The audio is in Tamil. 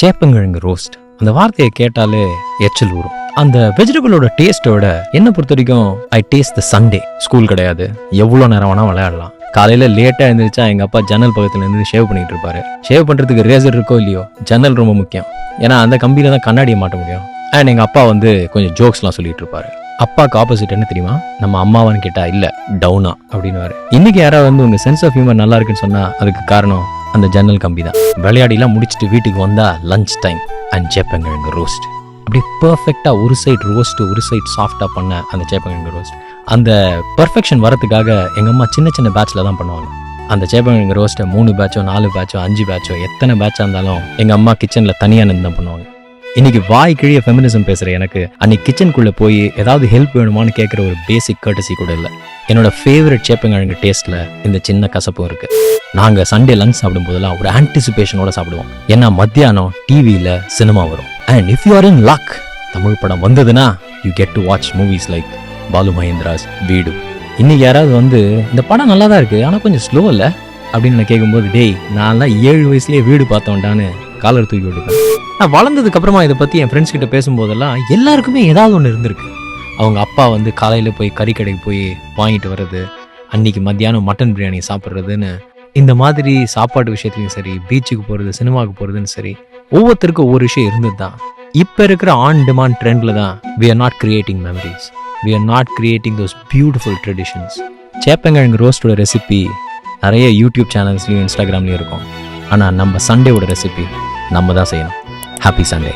சேப்பங்கிழங்கு ரோஸ்ட், அந்த வார்த்தையை கேட்டாலே எச்சல் ஊறும். அந்த வெஜிடபிளோட டேஸ்ட்டோட என்ன பொறுத்த வரைக்கும் ஐ டேஸ்ட் த சண்டே. ஸ்கூல் கிடையாது, எவ்வளோ நேரம் வேணா விளையாடலாம். காலையில லேட்டா எழுந்திரிச்சா எங்க அப்பா ஜன்னல் பக்கத்துல இருந்து ஷேவ் பண்ணிட்டு இருப்பாரு. ஷேவ் பண்றதுக்கு ரேசர் இருக்கோ இல்லையோ, ஜன்னல் ரொம்ப முக்கியம். ஏன்னா அந்த கம்பியில தான் கண்ணாடியை மாட்ட முடியும். அண்ட் எங்க அப்பா வந்து கொஞ்சம் ஜோக்ஸ்லாம் சொல்லிட்டு இருப்பாரு. அப்பாவுக்கு ஆப்போசிட் என்ன தெரியுமா, நம்ம அம்மாவான்னு கேட்டா இல்ல டவுனா அப்படின்னுவாரு. இன்னைக்கு யாராவது வந்து உங்க சென்ஸ் ஆஃப் ஹியூமர் நல்லா இருக்குன்னு சொன்னா அதுக்கு காரணம் அந்த ஜன்னல் கம்பி தான். விளையாடிலாம் முடிச்சுட்டு வீட்டுக்கு வந்தா லஞ்ச் டைம் அண்ட் சேப்பங்கிழங்கு ரோஸ்ட். அப்படி பர்ஃபெக்டா ஒரு சைட் ரோஸ்ட் ஒரு சைட் சாஃப்டா பண்ண அந்த சேப்பங்கிழங்கு ரோஸ்ட். அந்த பர்ஃபெக்ஷன் வரதுக்காக எங்க அம்மா சின்ன சின்ன பேட்ச்ல தான் பண்ணுவாங்க. அந்த சேப்பங்கிழங்கு ரோஸ்ட்டை 3 பேட்சோ 4 பேட்சோ 5 பேட்சோ எத்தனை பேட்சா இருந்தாலும் எங்க அம்மா கிச்சன்ல தனியா நின்று தான் பண்ணுவாங்க. இன்னைக்கு வாய் கிழிய ஃபெமினிசம் பேசுற எனக்கு அன்னைக்கு கிச்சனுக்குள்ள போய் ஏதாவது ஹெல்ப் வேணுமான்னு கேட்குற ஒரு பேசிக் கர்டசி கூட இல்லை. என்னோட ஃபேவரட் சேப்பங்கிழங்கு டேஸ்ட்ல இந்த சின்ன கசப்பும் இருக்கு. நாங்க சண்டே லஞ்ச் சாப்பிடும் போதெல்லாம் ஒரு ஆன்டிசிபேஷனோட சாப்பிடுவோம். ஏன்னா மத்தியானம் டிவியில சினிமா வரும். And if you are in luck, Tamil படம் வந்ததுன்னா you get to watch movies like Balu Mahendra's Veedu. இன்னைக்கு யாராவது வந்து இந்த படம் நல்லா தான் இருக்கு ஆனா கொஞ்சம் ஸ்லோ இல்லை அப்படின்னு நான் கேட்கும்போது, டேய் நான்லாம் 7 வயசுலயே வீடு பார்த்தோம்டான்னு காலர் தூக்கி விட்டுப்பேன். நான் வளர்ந்ததுக்கு அப்புறமா இதை பற்றி என் ஃப்ரெண்ட்ஸ் கிட்ட பேசும்போதெல்லாம் எல்லாருக்குமே ஏதாவது ஒன்று இருந்திருக்கு. அவங்க அப்பா வந்து காலையில் போய் கறி கடைக்கு போய் வாங்கிட்டு வர்றது, அன்னைக்கு மத்தியானம் மட்டன் பிரியாணி சாப்பிட்றதுன்னு, இந்த மாதிரி சாப்பாடு விஷயத்துலையும் சரி, பீச்சுக்கு போகிறது, சினிமாவுக்கு போகிறதுன்னு சரி, ஒவ்வொருத்தருக்கும் ஒவ்வொரு விஷயம் இருந்தது தான். இப்போ இருக்கிற ஆன் டிமாண்ட் ட்ரெண்டில் தான் we are not creating memories, we are not creating those beautiful traditions. சேப்பங்கிழங்கு ரோஸ்டோட ரெசிபி நிறைய யூடியூப் சேனல்ஸ்லையும் இன்ஸ்டாகிராம்லையும் இருக்கும். ஆனால் நம்ம சண்டேவோட ரெசிபி நம்ம தான் செய்யணும். Happy Sunday.